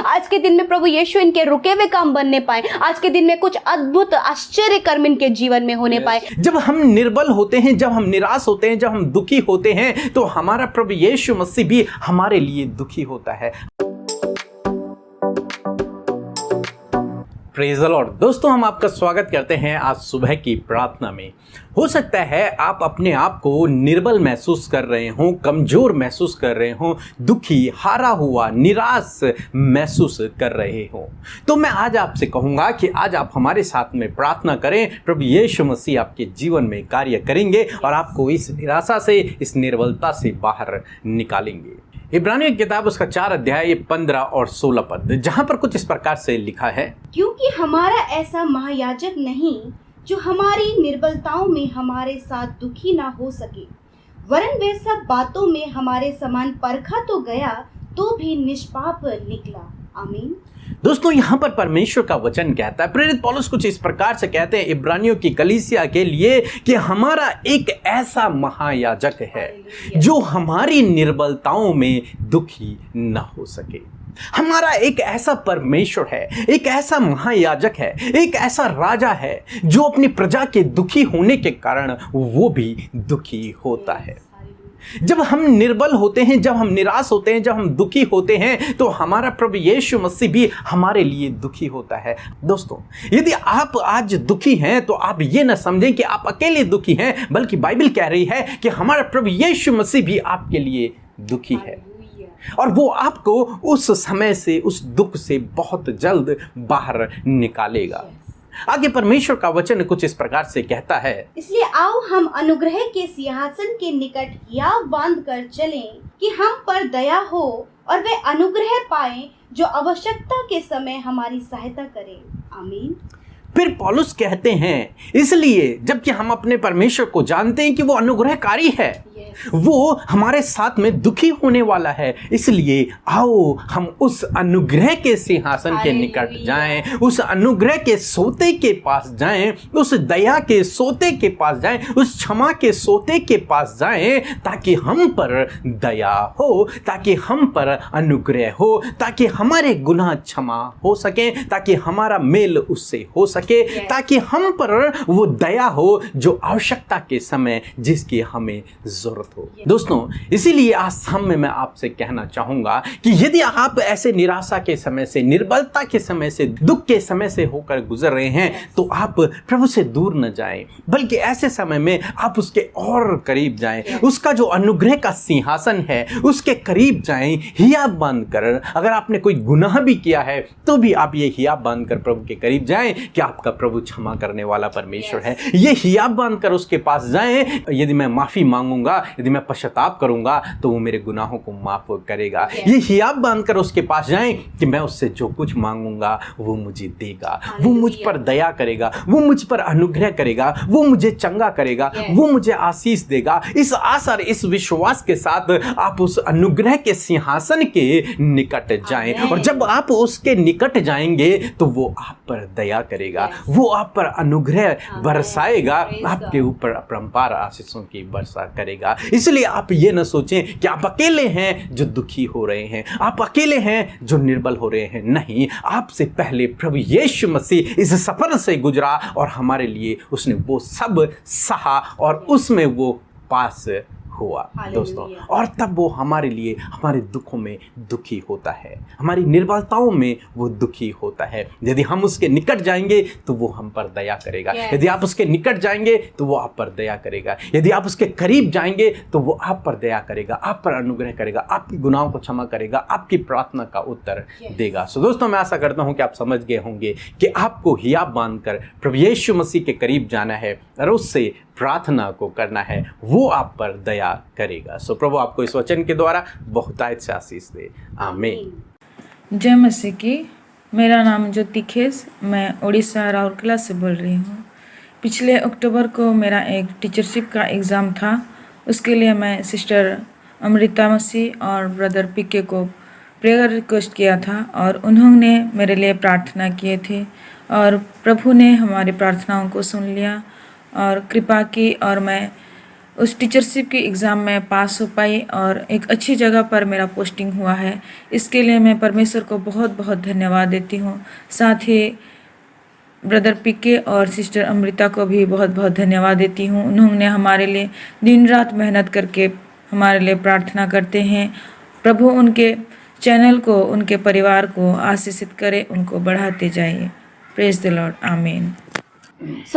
आज के दिन में प्रभु यीशु इनके रुके हुए काम बनने पाए, आज के दिन में कुछ अद्भुत आश्चर्य कर्म इनके जीवन में होने पाए। जब हम निर्बल होते हैं, जब हम निराश होते हैं, जब हम दुखी होते हैं, तो हमारा प्रभु यीशु मसीह भी हमारे लिए दुखी होता है। Praise the Lord. दोस्तों, हम आपका स्वागत करते हैं आज सुबह की प्रार्थना में। हो सकता है आप अपने आप को निर्बल महसूस कर रहे हो, कमज़ोर महसूस कर रहे हो, दुखी, हारा हुआ, निराश महसूस कर रहे हो। तो मैं आज आपसे कहूँगा कि आज आप हमारे साथ में प्रार्थना करें। प्रभु यीशु मसीह आपके जीवन में कार्य करेंगे और आपको इस निराशा से, इस निर्बलता से बाहर निकालेंगे। इब्रानियों की किताब उसका 4 अध्याय 15 और 16 पद, जहाँ पर कुछ इस प्रकार से लिखा है, क्योंकि हमारा ऐसा महायाजक नहीं जो हमारी निर्बलताओं में हमारे साथ दुखी ना हो सके, वरन वे सब बातों में हमारे समान परखा तो गया तो भी निष्पाप निकला। आमीन। दोस्तों, यहाँ पर परमेश्वर का वचन कहता है, प्रेरित पौलुस कुछ इस प्रकार से कहते हैं इब्रानियों की कलीसिया के लिए कि हमारा एक ऐसा महायाजक है जो हमारी निर्बलताओं में दुखी न हो सके। हमारा एक ऐसा परमेश्वर है, एक ऐसा महायाजक है, एक ऐसा राजा है जो अपनी प्रजा के दुखी होने के कारण वो भी दुखी होता है। जब हम निर्बल होते हैं, जब हम निराश होते हैं, जब हम दुखी होते हैं, तो हमारा प्रभु यीशु मसीह भी हमारे लिए दुखी होता है। दोस्तों, यदि आप आज दुखी हैं तो आप ये न समझें कि आप अकेले दुखी हैं, बल्कि बाइबल कह रही है कि हमारा प्रभु यीशु मसीह भी आपके लिए दुखी है और वो आपको उस समय से, उस दुख से बहुत जल्द बाहर निकालेगा। आगे परमेश्वर का वचन कुछ इस प्रकार से कहता है, इसलिए आओ हम अनुग्रह के सिंहासन के निकट हियाव बांध कर चलें कि हम पर दया हो और वे अनुग्रह पाएं जो आवश्यकता के समय हमारी सहायता करें। आमीन। फिर पौलुस कहते हैं, इसलिए जबकि हम अपने परमेश्वर को जानते हैं कि वो अनुग्रहकारी है, वो हमारे साथ में दुखी होने वाला है, इसलिए आओ हम उस अनुग्रह के सिंहासन के निकट जाएं, उस अनुग्रह के सोते के पास जाएं, उस दया के सोते के पास जाएं, उस क्षमा के सोते के पास जाएं, ताकि हम पर दया हो, ताकि हम पर अनुग्रह हो, ताकि हमारे गुनाह क्षमा हो सके, ताकि हमारा मेल उससे हो सके, ताकि हम पर वो दया हो जो आवश्यकता के समय जिसकी हमें जरूरत हो। दोस्तों, इसीलिए आज शाम में मैं आपसे कहना चाहूंगा कि यदि आप ऐसे निराशा के समय से, निर्बलता के समय से, दुख के समय से होकर गुजर रहे हैं, तो आप प्रभु से दूर न जाएं, बल्कि ऐसे समय में आप उसके और करीब जाएं, उसका जो अनुग्रह का सिंहासन है उसके करीब जाएं, हियाब बांधकर। अगर आपने कोई गुनाह भी किया है तो भी आप ये हियाब बांधकर प्रभु के करीब जाएं कि आपका प्रभु क्षमा करने वाला परमेश्वर है। ये हियाब बांधकर उसके पास जाएं, यदि मैं माफी मांगूंगा, यदि मैं पश्चाताप करूंगा तो वो मेरे गुनाहों को माफ करेगा। ये हियाब बांधकर उसके पास जाएं कि मैं उससे जो कुछ मांगूंगा वो मुझे देगा, वो मुझ पर दया करेगा, वो मुझ पर अनुग्रह करेगा, वो मुझे चंगा करेगा, वो मुझे आशीष देगा। इस आशा, इस विश्वास के साथ आप उस अनुग्रह के सिंहासन के निकट जाएं, और जब आप उसके निकट जाएंगे तो वो आप पर दया करेगा, वो आप पर अनुग्रह बरसाएगा, आपके ऊपर अपरंपार आशीषों की वर्षा करेगा। इसलिए आप ये न सोचें कि आप अकेले हैं जो दुखी हो रहे हैं, आप अकेले हैं जो निर्बल हो रहे हैं। नहीं, आपसे पहले प्रभु यीशु मसीह इस सफर से गुजरा और हमारे लिए उसने वो सब सहा और उसमें वो पास हुआ। दोस्तों, और तब वो हमारे लिए, हमारे दुखों में दुखी होता है, हमारी निर्बलताओं में वो दुखी होता है। यदि हम उसके निकट जाएंगे तो वो हम पर दया करेगा। यदि आप उसके निकट जाएंगे तो वो आप पर दया करेगा। यदि आप उसके करीब जाएंगे तो वो आप पर दया करेगा, आप पर अनुग्रह करेगा, आपकी गुनाहों को क्षमा करेगा, आपकी प्रार्थना का उत्तर देगा। सो दोस्तों, मैं आशा करता हूँ कि आप समझ गए होंगे कि आपको हियाब बांधकर प्रभु यीशु मसीह के करीब जाना है और उससे प्रार्थना को करना है, वो आप पर दया करेगा। सो प्रभु आपको इस वचन के द्वारा बहुतायत से आशीष दे। आमीन। जय मसीह की। मेरा नाम ज्योति खेस, मैं उड़ीसा राउरकेला से बोल रही हूँ। पिछले अक्टूबर को मेरा एक टीचरशिप का एग्ज़ाम था। उसके लिए मैं सिस्टर अमृता मसीह और ब्रदर पीके को प्रेयर रिक्वेस्ट किया था और उन्होंने मेरे लिए प्रार्थना किए थे और प्रभु ने हमारी प्रार्थनाओं को सुन लिया और कृपा की और मैं उस टीचरशिप की एग्ज़ाम में पास हो पाई और एक अच्छी जगह पर मेरा पोस्टिंग हुआ है। इसके लिए मैं परमेश्वर को बहुत बहुत धन्यवाद देती हूँ। साथ ही ब्रदर पीके और सिस्टर अमृता को भी बहुत बहुत धन्यवाद देती हूँ। उन्होंने हमारे लिए दिन रात मेहनत करके हमारे लिए प्रार्थना करते हैं। प्रभु उनके चैनल को, उनके परिवार को आशीषित करे, उनको बढ़ाते जाइए। प्रेज द लॉर्ड, आमीन।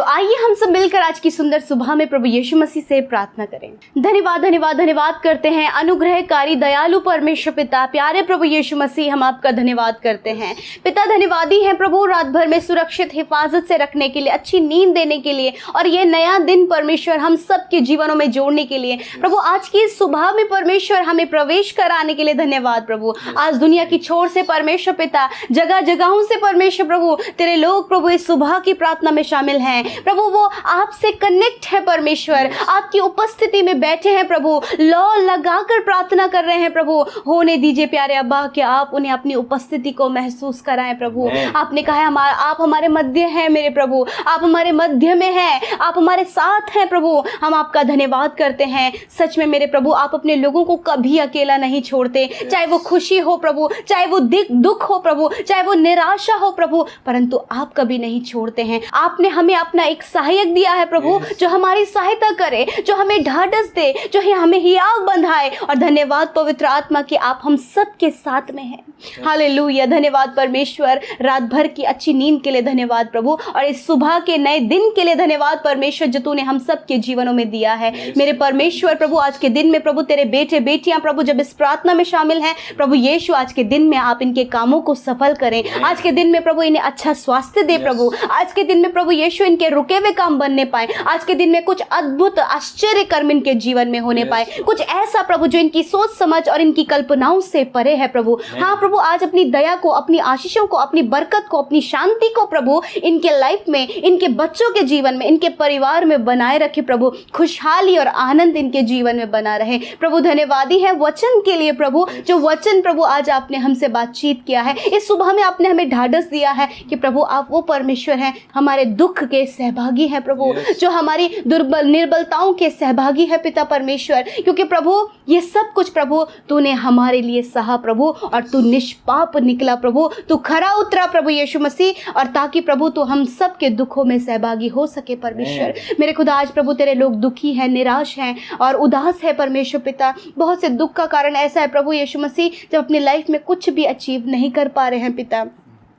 आइए हम सब मिलकर आज की सुंदर सुबह में प्रभु यीशु मसीह से प्रार्थना करें। धन्यवाद धन्यवाद धन्यवाद करते हैं अनुग्रहकारी दयालु परमेश्वर पिता, प्यारे प्रभु यीशु मसीह, हम आपका धन्यवाद करते हैं पिता। धन्यवादी हैं प्रभु रात भर में सुरक्षित हिफाजत से रखने के लिए, अच्छी नींद देने के लिए और ये नया दिन परमेश्वर हम सब के जीवनों में जोड़ने के लिए। प्रभु आज की सुबह में परमेश्वर हमें प्रवेश कराने के लिए धन्यवाद प्रभु। आज दुनिया की छोर से परमेश्वर पिता, जगह जगहों से परमेश्वर प्रभु तेरे लोग प्रभु इस सुबह की प्रार्थना में शामिल हैं प्रभु। वो आपसे कनेक्ट है परमेश्वर, आपकी उपस्थिति में बैठे हैं प्रभु, लौ लगाकर प्रार्थना कर रहे हैं प्रभु। होने दीजिए प्यारे अब्बा कि आप उन्हें अपनी उपस्थिति को महसूस कराएं प्रभु। आपने कहा है आप हमारे मध्य हैं मेरे प्रभु, आप हमारे मध्य में हैं, आप हमारे साथ हैं प्रभु। हम आपका धन्यवाद करते हैं। सच में मेरे प्रभु, आप अपने लोगों को कभी अकेला नहीं छोड़ते, चाहे वो खुशी हो प्रभु, चाहे वो दुख हो प्रभु, चाहे वो निराशा हो प्रभु, परंतु आप कभी नहीं छोड़ते हैं। आपने हमें अपना एक सहायक दिया है प्रभु, जो हमारी सहायता करे, जो हमें ढाढ़स दे, जो हमें हियाव बंधाए। और धन्यवाद पवित्र आत्मा कि आप हम सब के साथ में हैं। हालेलुया, धन्यवाद परमेश्वर। रात भर की अच्छी नींद के लिए धन्यवाद प्रभु, और इस सुबह के नए दिन के लिए धन्यवाद परमेश्वर, जो तूने हम सब के जीवनों में दिया है मेरे परमेश्वर प्रभु। आज के दिन में प्रभु तेरे बेटे बेटियां प्रभु जब इस प्रार्थना में शामिल हैं प्रभु यीशु, आज के दिन में आप इनके कामों को सफल करें। आज के दिन में प्रभु इन्हें अच्छा स्वास्थ्य दे प्रभु। आज के दिन में प्रभु यीशु इनके रुके हुए काम बनने पाए। आज के दिन में कुछ अद्भुत आश्चर्य कर्म इनके जीवन में होने पाए, कुछ ऐसा प्रभु जो इनकी सोच समझ और इनकी कल्पनाओं से परे है प्रभु। हाँ प्रभु, आज अपनी दया को, अपनी आशीषों को, अपनी बरकत को, अपनी शांति को प्रभु इनके लाइफ में, इनके बच्चों के जीवन में, इनके परिवार में बनाए रखे प्रभु। खुशहाली और आनंद इनके जीवन में बना रहे प्रभु। धन्यवादी है वचन के लिए प्रभु, जो वचन प्रभु आज आपने हमसे बातचीत किया है। इस सुबह में आपने हमें ढाढ़स दिया है कि प्रभु आप वो परमेश्वर हैं, हमारे दुख के सहभागी है प्रभु, जो हमारी निर्बलताओं के सहभागी है पिता परमेश्वर। क्योंकि प्रभु ये सब कुछ प्रभु तूने हमारे लिए सहा प्रभु, और तू निष्पाप निकला प्रभु, तू खरा उतरा प्रभु यीशु मसीह, और ताकि प्रभु तू हम सब के दुखों में सहभागी हो सके परमेश्वर। मेरे खुदा, आज प्रभु तेरे लोग दुखी हैं, निराश हैं और उदास है परमेश्वर पिता। बहुत से दुख का कारण ऐसा है प्रभु यीशु मसीह, जब अपनी लाइफ में कुछ भी अचीव नहीं कर पा रहे हैं पिता।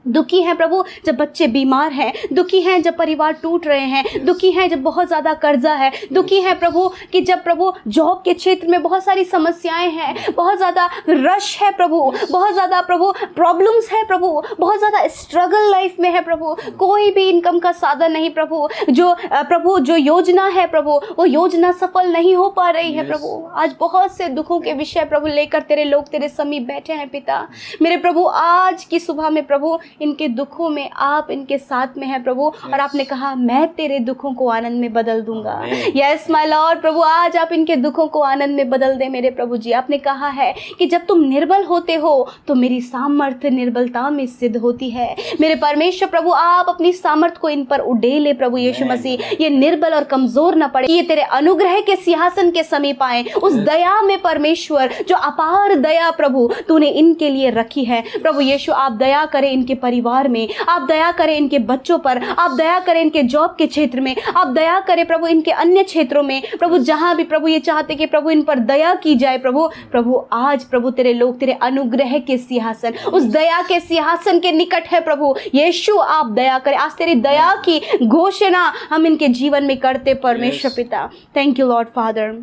दुखी हैं प्रभु जब बच्चे बीमार हैं, दुखी हैं जब परिवार टूट रहे हैं, दुखी हैं जब बहुत ज़्यादा कर्जा है, दुखी हैं प्रभु कि जब प्रभु जॉब के क्षेत्र में बहुत सारी समस्याएं हैं, बहुत ज़्यादा रश है प्रभु, बहुत ज़्यादा प्रभु प्रॉब्लम्स है प्रभु, बहुत ज़्यादा स्ट्रगल लाइफ में है प्रभु। कोई भी इनकम का साधन नहीं प्रभु, जो योजना है प्रभु वो योजना सफल नहीं हो पा रही है प्रभु। आज बहुत से दुखों के विषय प्रभु लेकर तेरे लोग तेरे समीप बैठे हैं पिता मेरे प्रभु। आज की सुबह में प्रभु इनके दुखों में आप इनके साथ में हैं प्रभु, और आपने कहा मैं तेरे दुखों को आनंद में बदल दूंगा। यस माय लॉर्ड प्रभु, आज आप इनके दुखों को आनंद में बदल दे मेरे प्रभु जी। आपने कहा है कि जब तुम निर्बल होते हो तो मेरी सामर्थ्य निर्बलता में सिद्ध होती है। मेरे परमेश्वर प्रभु, आप अपनी सामर्थ्य को इन पर उड़ेले प्रभु यीशु मसीह। ये निर्बल और कमजोर न पड़े, ये तेरे अनुग्रह के सिंहासन के समीप आए, उस दया में परमेश्वर, जो अपार दया प्रभु तूने इनके लिए रखी है प्रभु यीशु। आप दया करें इनके परिवार में, आप दया करें इनके बच्चों पर, आप दया करें इनके जॉब के क्षेत्र में, आप दया करें प्रभु इनके अन्य क्षेत्रों में प्रभु, जहां भी प्रभु ये चाहते कि प्रभु इन पर दया की जाए प्रभु आज प्रभु तेरे लोग तेरे अनुग्रह के सिंहासन, उस दया के सिंहासन के निकट है प्रभु यीशु। आप दया करें, आज तेरी दया की घोषणा हम इनके जीवन में करते परमेश्वर पिता। Thank you Lord father.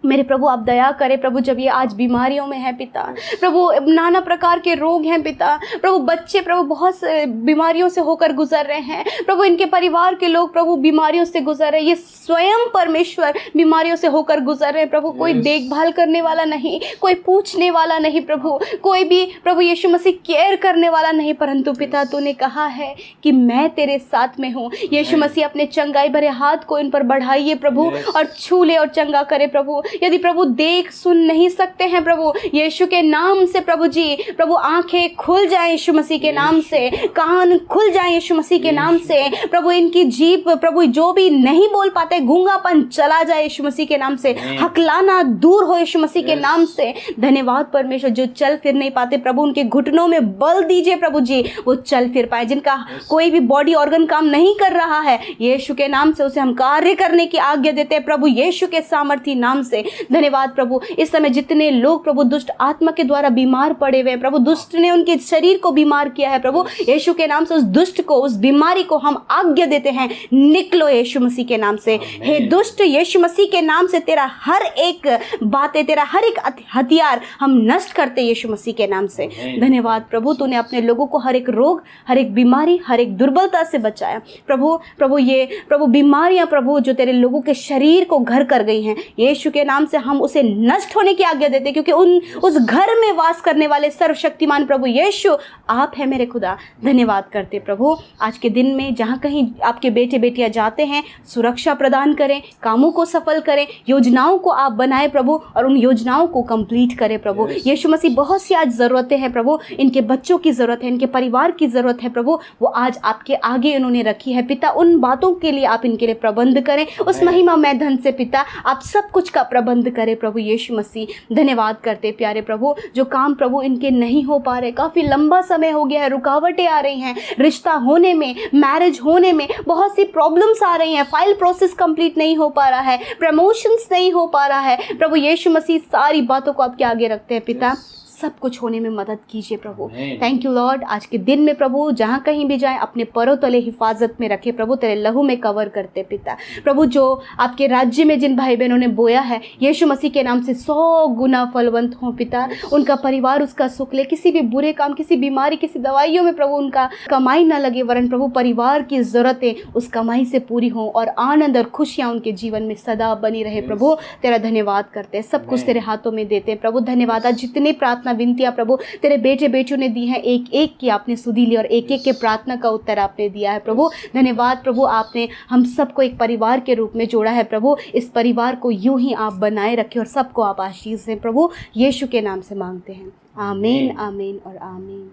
मेरे प्रभु आप दया करें प्रभु, जब ये आज बीमारियों में है पिता प्रभु, नाना प्रकार के रोग हैं पिता प्रभु, बच्चे प्रभु बहुत बीमारियों से होकर गुजर रहे हैं प्रभु, इनके परिवार के लोग प्रभु बीमारियों से गुजर रहे हैं, ये स्वयं परमेश्वर बीमारियों से होकर गुजर रहे हैं प्रभु। कोई देखभाल करने वाला नहीं, कोई पूछने वाला नहीं प्रभु, कोई भी प्रभु यीशु मसीह केयर करने वाला नहीं, परंतु पिता तूने कहा है कि मैं तेरे साथ में हूँ। यीशु मसीह अपने चंगाई भरे हाथ को इन पर बढ़ाइए प्रभु, और छू ले और चंगा करे प्रभु। यदि प्रभु देख सुन नहीं सकते हैं प्रभु, यीशु के नाम से प्रभु जी, प्रभु आंखें खुल जाए यीशु मसीह के नाम से, कान खुल जाए यीशु मसीह के नाम से, प्रभु इनकी जीभ प्रभु जो भी नहीं बोल पाते गूंगापन चला जाए यीशु मसीह के नाम से, हकलाना दूर हो यीशु मसीह के नाम से। धन्यवाद परमेश्वर, जो चल फिर नहीं पाते प्रभु उनके घुटनों में बल दीजिए प्रभु जी, वो चल फिर पाए। जिनका कोई भी बॉडी ऑर्गन काम नहीं कर रहा है यीशु के नाम से उसे हम कार्य करने की आज्ञा देते हैं प्रभु यीशु के सामर्थी नाम से। धन्यवाद प्रभु, इस समय जितने लोग प्रभु दुष्ट आत्मा के द्वारा बीमार पड़े हुए प्रभु, दुष्ट ने उनके शरीर को बीमार किया है प्रभु, यीशु के नाम से उस दुष्ट को, उस बीमारी को हम आज्ञा देते हैं, निकलो यीशु मसीह के नाम से। हे दुष्ट, यीशु मसीह के नाम से तेरा हर एक बातें, तेरा हर एक हथियार हम नष्ट करते यीशु मसीह के नाम से। धन्यवाद प्रभु, तूने अपने लोगों को हर एक रोग, हर एक बीमारी, हर एक दुर्बलता से बचाया प्रभु ये प्रभु बीमारियां प्रभु जो तेरे लोगों के शरीर को घर कर गई हैं, यीशु के नाम से हम उसे नष्ट होने की आज्ञा देते, क्योंकि उस घर में वास करने वाले सर्वशक्तिमान प्रभु यीशु आप है मेरे खुदा। धन्यवाद करते प्रभु, आज के दिन में जहाँ कहीं आपके बेटे बेटियां जाते हैं सुरक्षा प्रदान करें, कामों को सफल करें, योजनाओं को आप बनाए प्रभु और उन योजनाओं को कंप्लीट करें प्रभु। यीशु मसीह बहुत सी आज ज़रूरतें हैं प्रभु, इनके बच्चों की ज़रूरत है, इनके परिवार की ज़रूरत है प्रभु, वो आज आपके आगे इन्होंने रखी है पिता। उन बातों के लिए आप इनके लिए प्रबंध करें, उस महिमा में धन से पिता आप सब कुछ का प्रबंध करें प्रभु यीशु मसीह। धन्यवाद करते प्यारे प्रभु, जो काम प्रभु इनके नहीं हो पा रहे, काफ़ी लंबा समय हो गया है, रुकावटें आ रही हैं, रिश्ता होने में, मैरिज होने में बहुत सी प्रॉब्लम्स आ रही हैं, फाइल प्रोसेस कंप्लीट नहीं हो पा रहा है, प्रमोशंस नहीं हो पा रहा है प्रभु यीशु मसीह, सारी बातों को आपके आगे रखते हैं पिता, सब कुछ होने में मदद कीजिए प्रभु। थैंक यू लॉर्ड, आज के दिन में प्रभु जहाँ कहीं भी जाए अपने परों तले हिफाजत में रखे प्रभु, तेरे लहू में कवर करते पिता। प्रभु जो आपके राज्य में जिन भाई बहनों ने बोया है यीशु मसीह के नाम से 100 गुना फलवंत हो पिता, उनका परिवार उसका सुख ले, किसी भी बुरे काम, किसी बीमारी, किसी दवाइयों में प्रभु उनका कमाई ना लगे, वरन प्रभु परिवार की ज़रूरतें उस कमाई से पूरी हों और आनंद और खुशियाँ उनके जीवन में सदा बनी रहे प्रभु। तेरा धन्यवाद करते हैं, सब कुछ तेरे हाथों में देते हैं प्रभु। धन्यवाद, आज जितने प्रार्थना विनतियाँ प्रभु तेरे बेटे बेटियों ने दी हैं, एक एक की आपने सुधी ली और एक एक के प्रार्थना का उत्तर आपने दिया है प्रभु। धन्यवाद प्रभु, आपने हम सबको एक परिवार के रूप में जोड़ा है प्रभु, इस परिवार को यूं ही आप बनाए रखें और सबको आप आशीष दें प्रभु, यीशु के नाम से मांगते हैं, आमीन आमीन और आमीन।